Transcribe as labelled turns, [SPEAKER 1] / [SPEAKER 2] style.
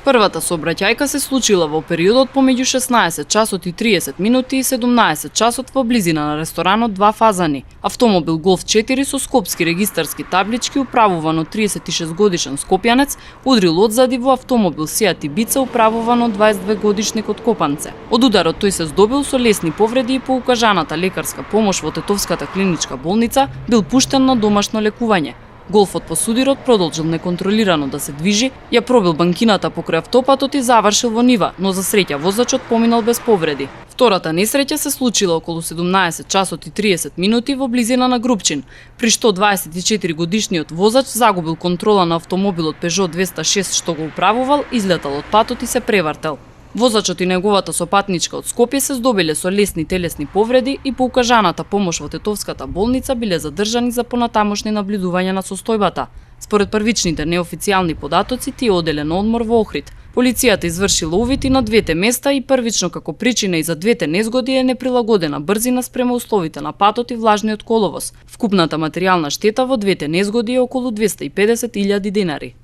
[SPEAKER 1] Првата сообраќајка се случила во периодот помеѓу 16 часот и 30 минути и 17 часот во близина на ресторанот Два фазани. Автомобил Голф 4 со скопски регистарски таблички управуван од 36 годишен скопјанец удрил одзади во автомобил Сијат Ибица управуван од 22 годишник од Копанце. Од ударот тој се здобил со лесни повреди и по укажаната лекарска помош во Тетовската клиничка болница бил пуштен на домашно лекување. Голфот по судирот продолжил неконтролирано да се движи, ја пробил банкината покрај автопатот и завршил во нива, но за среќа возачот поминал без повреди. Втората несреќа се случила околу 17 часот и 30 минути во близина на Грубчин, при што 24 годишниот возач загубил контрола на автомобилот Peugeot 206 што го управувал, излетал од патот и се превртел. Возачот и неговата сопатничка од Скопје се здобиле со лесни телесни повреди и по укажаната помош во Тетовската болница биле задржани за понатамошни наблюдувања на состојбата. Според првичните неофицијални податоци, тие оделен одмор во Охрид. Полицијата извршила увити на двете места и првично како причина и за двете незгоди е неприлагодена брзина спрема условите на патот и влажниот коловоз. Вкупната материјална штета во двете незгоди е околу 250.000 денари.